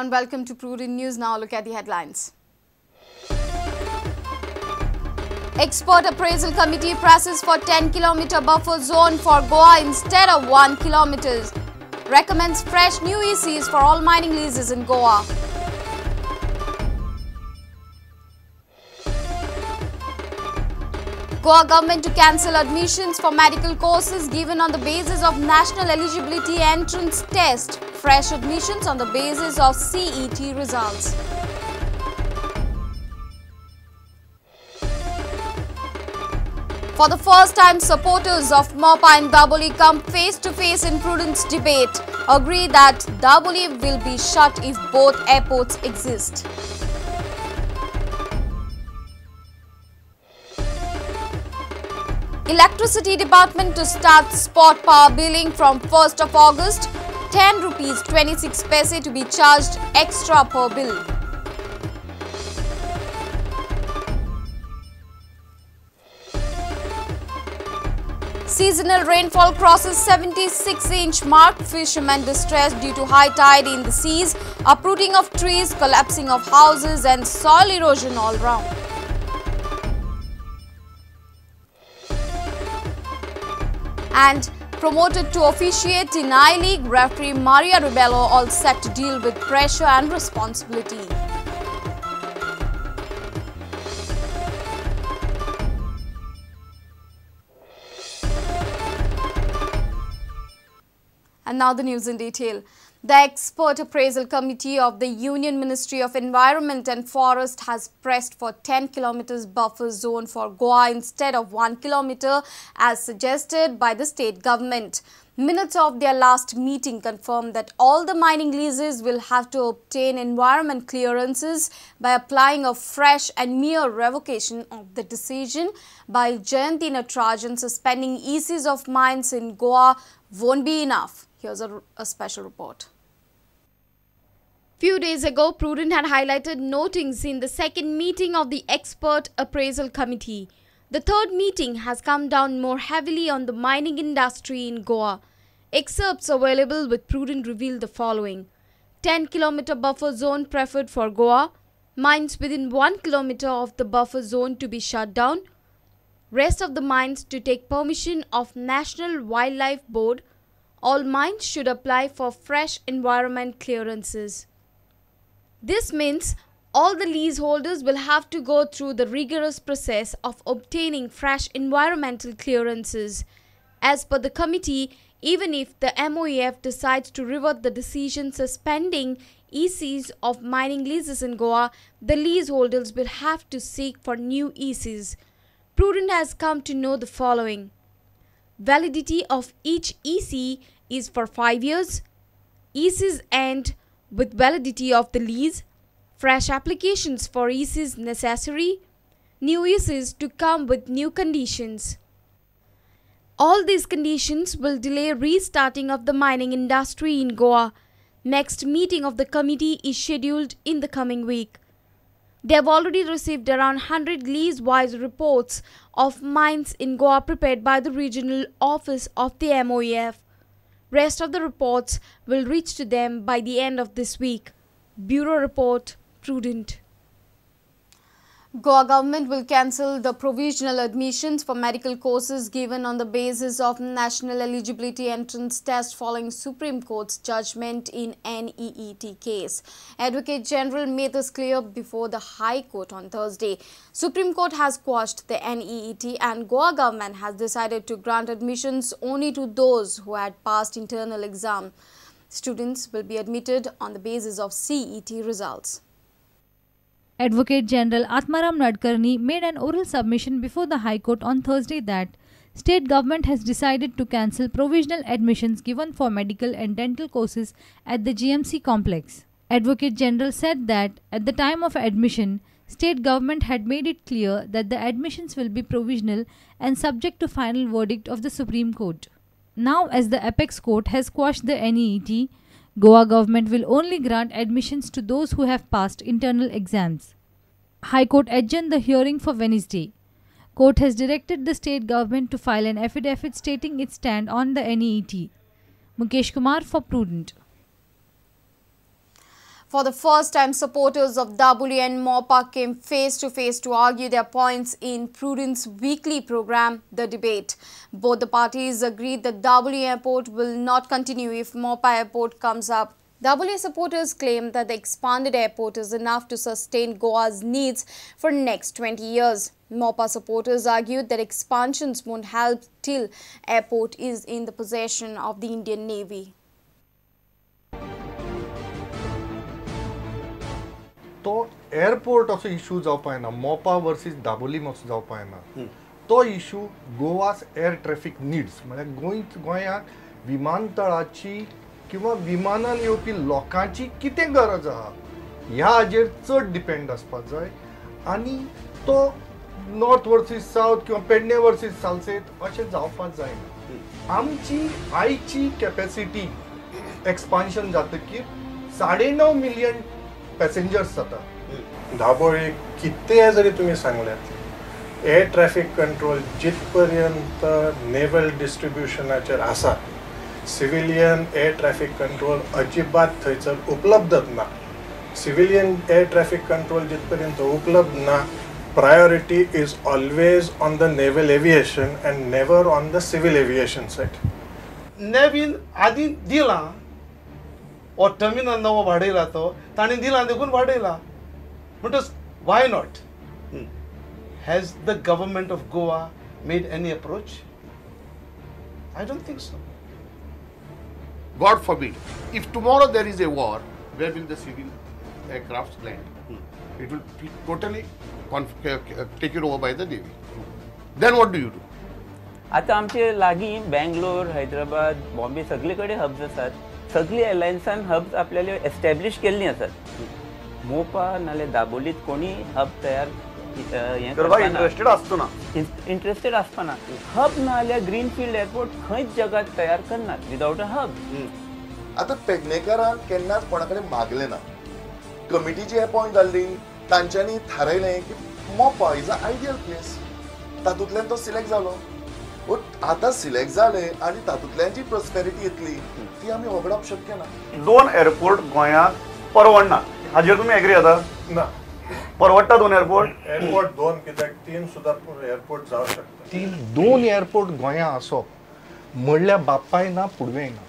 and welcome to Prudent News. Now look at the headlines. Expert Appraisal Committee presses for 10-kilometer buffer zone for Goa instead of 1 kilometer. Recommends fresh new ECs for all mining leases in Goa. Goa government to cancel admissions for medical courses given on the basis of National Eligibility Entrance Test. Fresh admissions on the basis of CET results. For the first time, supporters of Mopa and Daboli come face-to-face in Prudent's debate. Agree that Daboli will be shut if both airports exist. Electricity Department to start spot power billing from 1st of August. 10 rupees 26 paise to be charged extra per bill. Seasonal rainfall crosses 76-inch mark. Fishermen distressed due to high tide in the seas, uprooting of trees, collapsing of houses and soil erosion all round. And promoted to officiate in I-League, referee Maria Ribello all set to deal with pressure and responsibility. And now the news in detail. The Expert Appraisal Committee of the Union Ministry of Environment and Forest has pressed for 10 kilometers buffer zone for Goa instead of 1 kilometer as suggested by the state government. Minutes of their last meeting confirmed that all the mining leases will have to obtain environment clearances by applying a fresh and mere revocation of the decision by Jayanti Natarajan suspending ECs of mines in Goa won't be enough. Here's a special report. Few days ago, Prudent had highlighted notings in the second meeting of the Expert Appraisal Committee. The third meeting has come down more heavily on the mining industry in Goa. Excerpts available with Prudent reveal the following. 10-kilometer buffer zone preferred for Goa. Mines within 1 kilometer of the buffer zone to be shut down. Rest of the mines to take permission of National Wildlife Board. All mines should apply for fresh environment clearances. This means all the leaseholders will have to go through the rigorous process of obtaining fresh environmental clearances. As per the committee, even if the MOEF decides to revert the decision suspending ECs of mining leases in Goa, the leaseholders will have to seek for new ECs. Prudent has come to know the following. Validity of each EC is for 5 years. ECs end with validity of the lease. Fresh applications for ECs necessary. New ECs to come with new conditions. All these conditions will delay restarting of the mining industry in Goa. Next meeting of the committee is scheduled in the coming week. They have already received around 100 lease-wise reports of mines in Goa prepared by the regional office of the MOEF. Rest of the reports will reach to them by the end of this week. Bureau Report, Prudent. Goa government will cancel the provisional admissions for medical courses given on the basis of National Eligibility Entrance Test following Supreme Court's judgment in NEET case. Advocate General made this clear before the High Court on Thursday. Supreme Court has quashed the NEET and Goa government has decided to grant admissions only to those who had passed internal exam. Students will be admitted on the basis of CET results. Advocate General Atmaram Nadkarni made an oral submission before the High Court on Thursday that state government has decided to cancel provisional admissions given for medical and dental courses at the GMC complex. Advocate General said that at the time of admission, state government had made it clear that the admissions will be provisional and subject to final verdict of the Supreme Court. Now, as the Apex Court has quashed the NEET, Goa government will only grant admissions to those who have passed internal exams. High Court adjourned the hearing for Wednesday. Court has directed the state government to file an affidavit stating its stand on the NEET. Mukesh Kumar for Prudent. For the first time, supporters of W and MOPA came face to face to argue their points in Prudent's weekly program, The Debate. Both the parties agreed that W Airport will not continue if MOPA Airport comes up. W supporters claim that the expanded airport is enough to sustain Goa's needs for next 20 years. MOPA supporters argued that expansions won't help till airport is in the possession of the Indian Navy. तो airport असो issue जावपाक ना, Mopa versus Dabolim असो जावपाक ना. तो issue Goa's air traffic needs म्हणजे गोंयांत विमानतळाची किंवा विमानान येवपी लोकांची कितें गरज आहा ह्या हाजेर चड डिपेंड आसपाक जाय. आनी तो नॉर्थ वर्सीस साउथ किंवा पेडणे वर्सीस सालसेत अशें जावपाक जायना. आमची आयची कॅपॅसिटी एक्सपान्शन जातकीर 9.5 मिलियन पॅसेंजर्स जाता. दाबोळी कितें जरी तुमी सांगल्यात एअर ट्रॅफिक कंट्रोल जितपर्यंत नेवल डिस्ट्रिब्युशनाचेर आसा सिव्हिलियन एअर ट्रॅफिक कंट्रोल अजिबात थंयसर उपलब्धच ना. सिव्हिलियन एअर ट्रॅफिक कंट्रोल जितपर्यंत उपलब्ध ना priority is always on the naval aviation and never on the civil aviation side. नेवीन आधी दिला ओ टर्मिनल नवो वाडयला तो ताणी दिला देखून वाडयला म्हणटच why not. Has the government of Goa made any approach? I don't think so. God forbid, if tomorrow there is a war, where will the civil aircrafts land? It will be totally taken over by the Navy. Then what do you do? आता आमचे लागीं बँगलोर, हैदराबाद, बॉम्बे सगळे कडेन hubs आसात. सगळी एअरलायन्सान hubs आपल्याले establish केल्ली आसात. मोपा नाल्यार दाबोलीत कोणी हब तयार इंटरेस्टेड आसपाना. हब नाल्यार ग्रीनफिल्ड एअरपोर्ट खंयच जगात तयार करनात विदाउट अ हब. आता पेडणेकरांक केन्नाच कोणा कडेन मागले ना. कमिटी जी अपॉइंट जाल्ली तांच्यांनी थारायलें की Mopa is a ideal place. तातूंतल्यान तो सिलेक्ट जालो. आता सिलेक्ट जाले आणि तातूंतल्यान जी प्रॉस्पेरिटी येतली ती आमी वगडावप शक्य ना. 2 एअरपोर्ट गोंयांत परवडना हाजेर तुमी एग्री जाता? ना. परवडटा 2 एअरपोर्ट? एअरपोर्ट 2 कित्याक 3 सुद्धा एअरपोर्ट जावं शकता. 2 एअरपोर्ट गोंयांत आसप म्हणल्यार बापाय ना पुडवेय ना.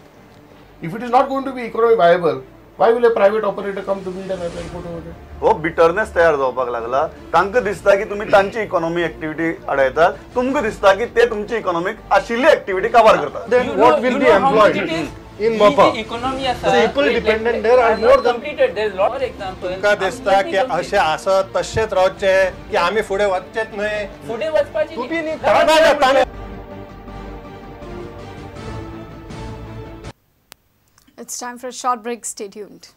If it is not going to be economically viable, why will a private operator come to build an airport over there? हो बिटरनेस तयार जावपाक लागला. तांकां दिसता की तुम्ही तांची इकॉनॉमी ऍक्टिव्हिटी अडयतात. तुमकां दिसता की ते तुमची इकॉनॉमिक आशिल्ली ऍक्टिव्हिटी काबार करतात. Then what will be employed in MOPA? Economy आसा people dependent there are more than completed. There is lot of example. तुमकां दिसता की अशें आसत तशेंच रावचे की आमी फुडें वचचेच न्हय. फुडें वचपाची तुम्ही न्ही. It's time for a short break. Stay tuned.